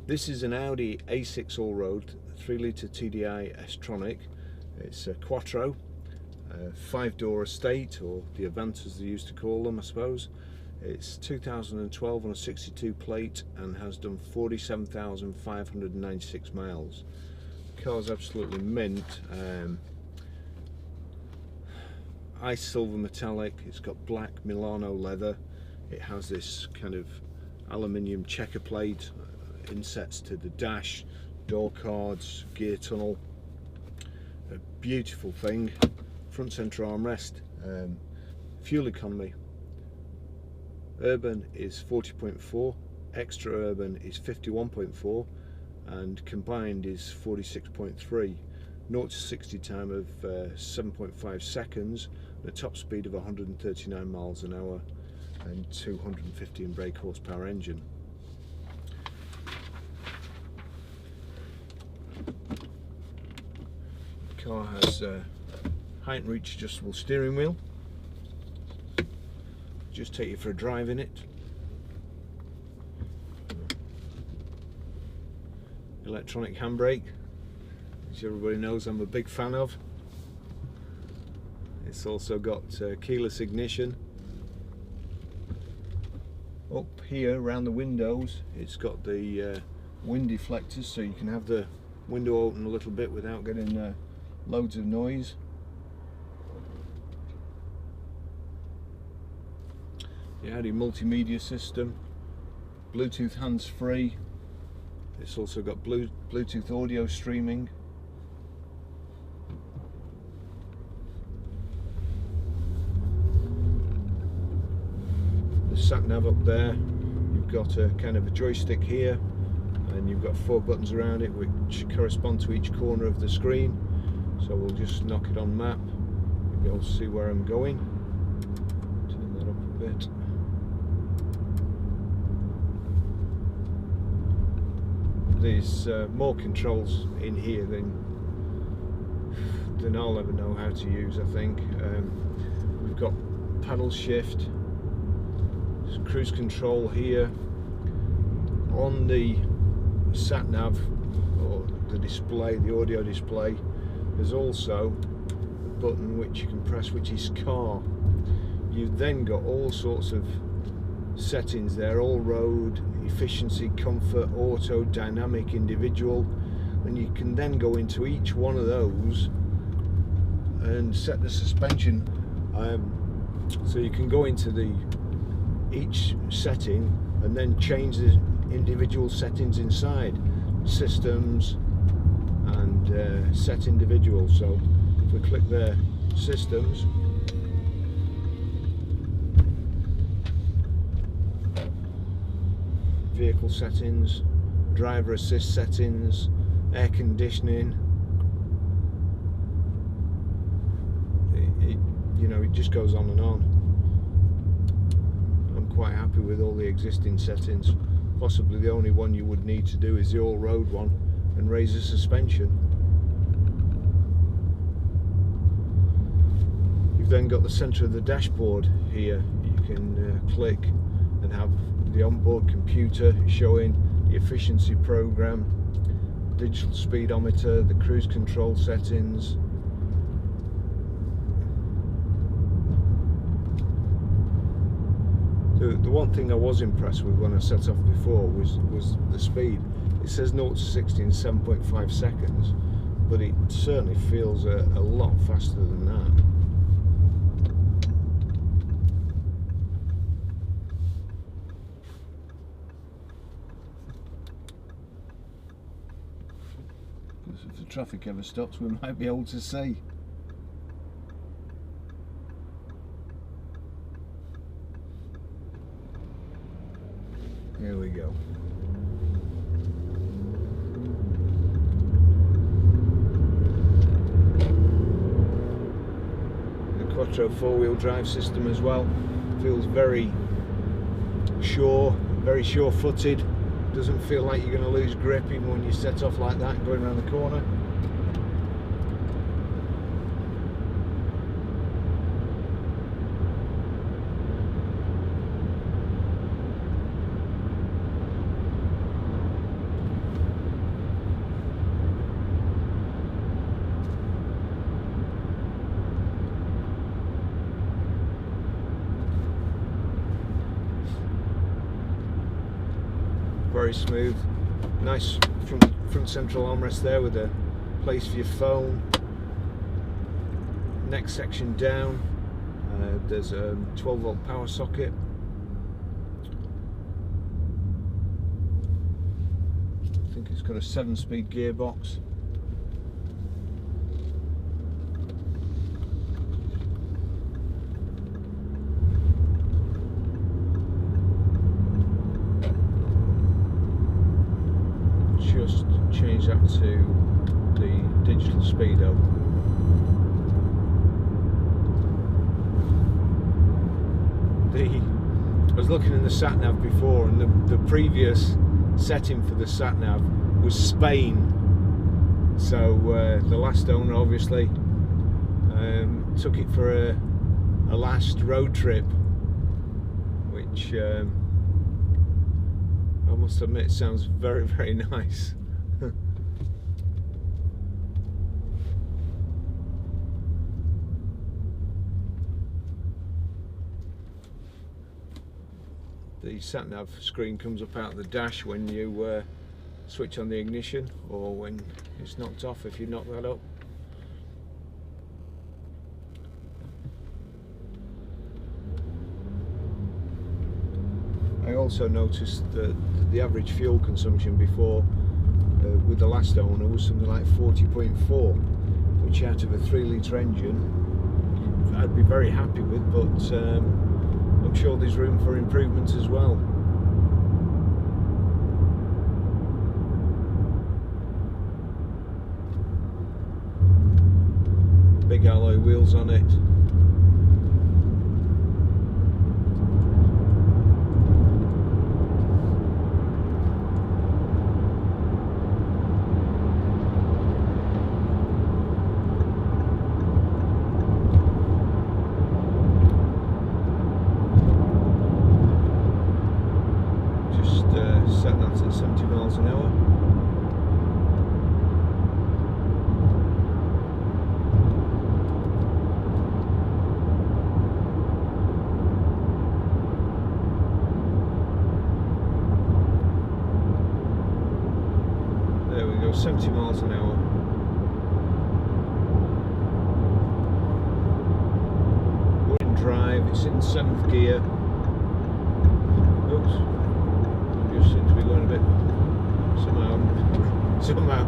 This is an Audi A6 Allroad 3-litre TDI S-Tronic. It's a quattro, 5-door estate, or the Avant as they used to call them, I suppose. It's 2012 on a 62 plate and has done 47,596 miles. The car's absolutely mint. Ice silver metallic. It's got black Milano leather. It has this kind of aluminium checker plate, insets to the dash, door cards, gear tunnel. A beautiful thing. Front centre armrest. Fuel economy. Urban is 40.4, extra urban is 51.4, and combined is 46.3. 0 to 60 time of 7.5 seconds, a top speed of 139 miles an hour, and 215 brake horsepower engine. The car has height and reach adjustable steering wheel. Just take you for a drive in it. Electronic handbrake, which everybody knows I'm a big fan of. It's also got keyless ignition. Up here around the windows, it's got the wind deflectors, so you can have the window open a little bit without getting loads of noise. The Audi multimedia system, Bluetooth hands-free. It's also got Bluetooth audio streaming. The sat nav up there. You've got a kind of a joystick here, and you've got 4 buttons around it which correspond to each corner of the screen. So we'll just knock it on map. You'll be able to see where I'm going. Turn that up a bit. There's more controls in here than I'll ever know how to use, I think. We've got paddle shift, cruise control here. On the sat nav, or the display, the audio display, there's also a button which you can press, which is car. You've then got all sorts of settings there: all road, efficiency, comfort, auto, dynamic, individual, and you can then go into each one of those and set the suspension. So you can go into each setting and then change the individual settings inside systems and set individual. So if we click there, systems, vehicle settings, driver assist settings, air conditioning. You know, it just goes on and on. I'm quite happy with all the existing settings. Possibly the only one you would need to do is the all-road one and raise the suspension. You've then got the centre of the dashboard here. You can click and have the onboard computer showing the efficiency program, digital speedometer, the cruise control settings. The one thing I was impressed with when I set off before was the speed. It says 0 to 60 in 7.5 seconds, but it certainly feels a lot faster than that. If the traffic ever stops, we might be able to see. Here we go. The Quattro 4-wheel drive system as well. Feels very sure-footed. Doesn't feel like you're going to lose grip even when you set off like that and going around the corner. very smooth. Nice front central armrest there with a place for your phone. Next section down, there's a 12-volt power socket. I think it's got a 7-speed gearbox. Just change that to the digital speedo. I was looking in the sat nav before, and the previous setting for the sat nav was Spain. So the last owner obviously took it for a last road trip, which I must admit sounds very, very nice. The sat-nav screen comes up out of the dash when you switch on the ignition, or when it's knocked off if you knock that up. I also noticed that the average fuel consumption before with the last owner was something like 40.4, which out of a 3-litre engine I'd be very happy with, but I'm sure there's room for improvement as well. Big alloy wheels on it. Set that at 70 miles an hour. There we go, 70 miles an hour. We're in drive, it's in 7th gear. Oops. Seems to be going a bit somehow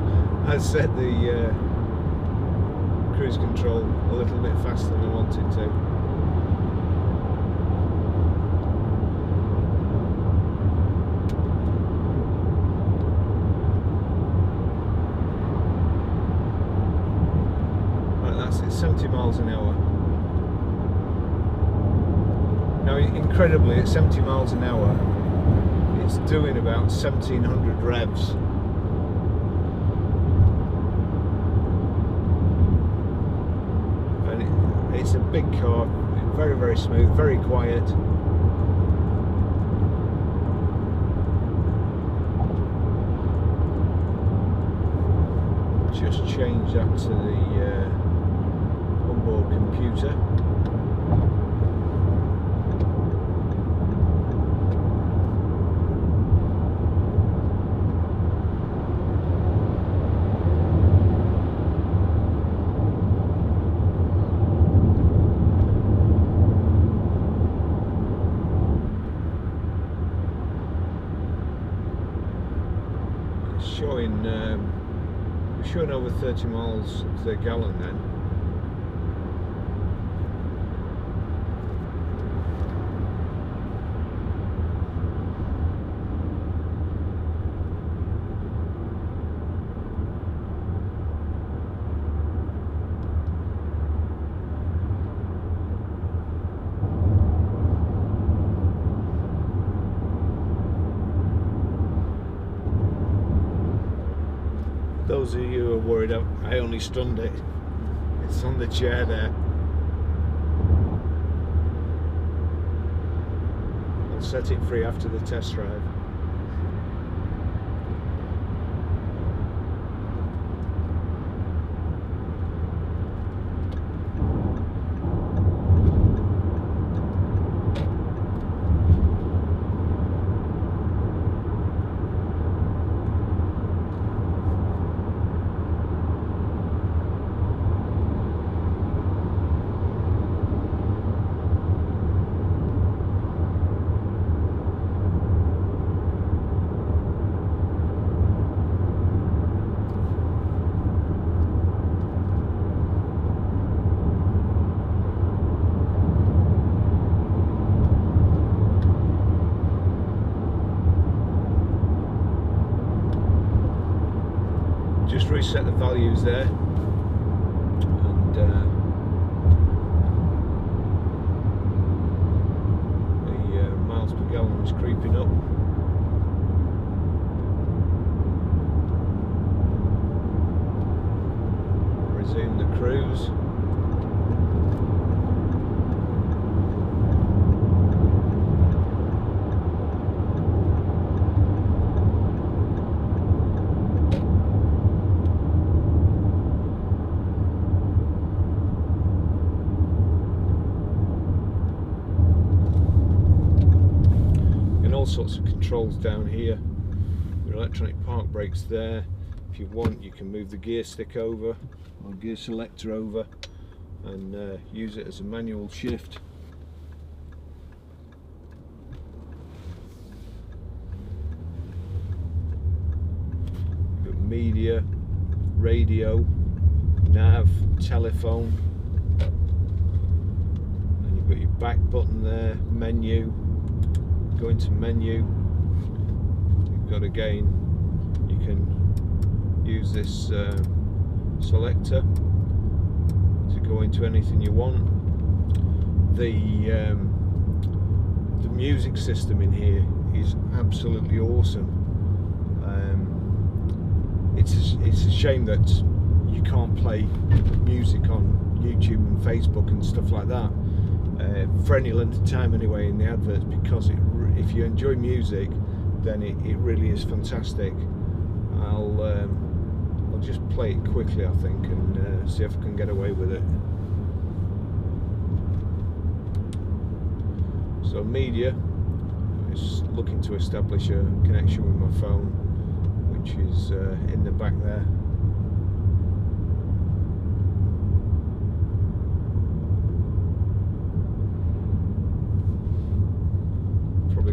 I set the cruise control a little bit faster than I wanted to. Right, that's it, 70 miles an hour. Now incredibly, at 70 miles an hour it's doing about 1700 revs. And it's a big car, very, very smooth, very quiet. Just change that to the onboard computer. Showing over 30 miles to the gallon then. Those of you who are worried, I only stunned it. It's on the chair there. I'll set it free after the test drive. just reset the values there, and the miles per gallon is creeping up. Resume the cruise. All sorts of controls down here. Your electronic park brakes there. If you want, you can move the gear stick over or gear selector over and use it as a manual shift. You've got media, radio, nav, telephone, and you've got your back button there, menu. Go into menu, you've got, again, you can use this selector to go into anything you want. The music system in here is absolutely awesome. It's a shame that you can't play music on YouTube and Facebook and stuff like that for any length of time anyway in the adverts, because if you enjoy music, then it really is fantastic. I'll just play it quickly, I think, and see if I can get away with it. So media is looking to establish a connection with my phone, which is in the back there.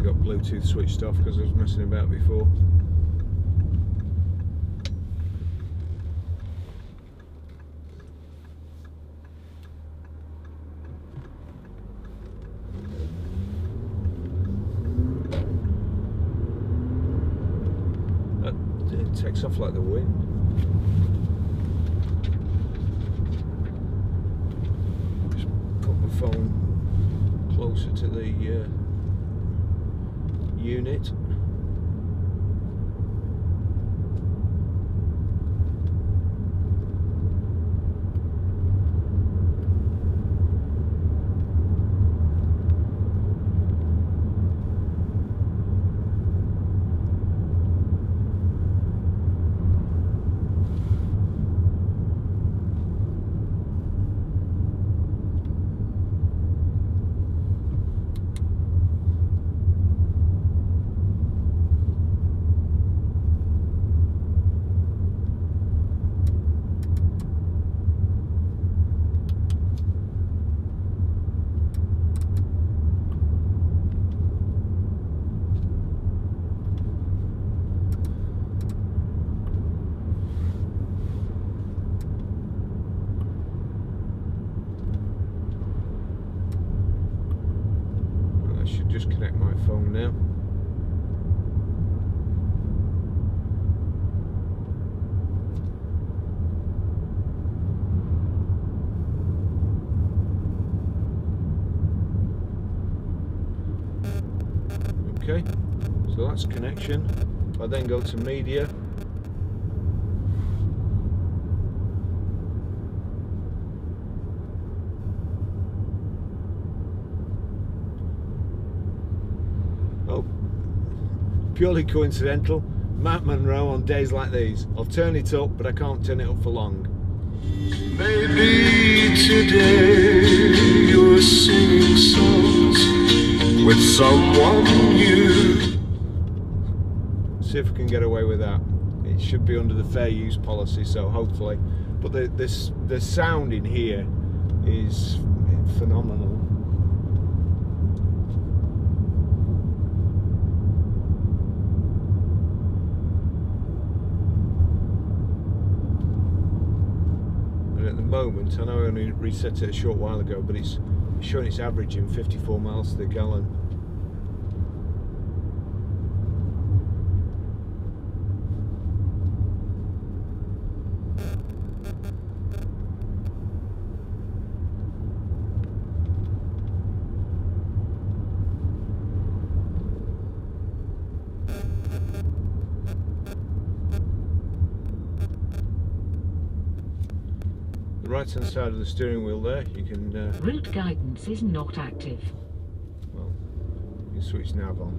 Got Bluetooth switched off because I was messing about before. It takes off like the wind. Just put my phone closer to the unit. Just connect my phone now. Okay, so that's connection. I then go to media. Purely coincidental, Matt Monroe on days like these. I'll turn it up, but I can't turn it up for long. Maybe today you're singing songs with someone new. See if I can get away with that. It should be under the fair use policy, so hopefully. But the sound in here is phenomenal. At the moment, I know I only reset it a short while ago, but it's showing it's averaging 54 miles to the gallon. right hand side of the steering wheel there, you can route guidance is not active. well, you can switch nav on.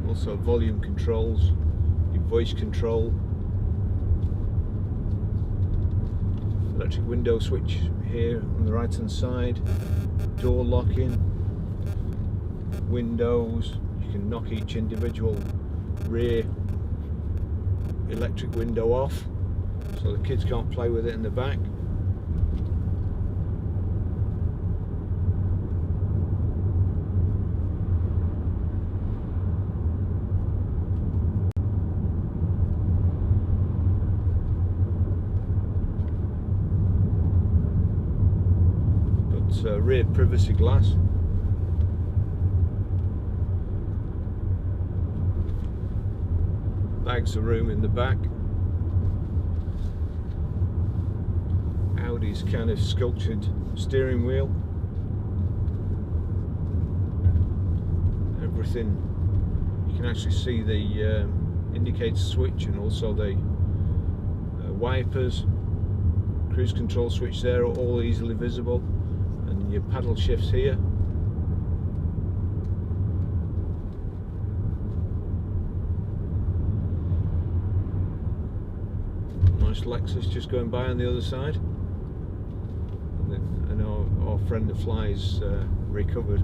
Also volume controls, your voice control, electric window switch here on the right hand side, door locking, windows. You can knock each individual rear electric window off so the kids can't play with it in the back. Got rear privacy glass. Bags of room in the back. Audi's kind of sculptured steering wheel. Everything, you can actually see the indicator switch and also the wipers, cruise control switch there, are all easily visible, and your paddle shifts here. Lexus just going by on the other side, and then, I know our friend that flies recovered.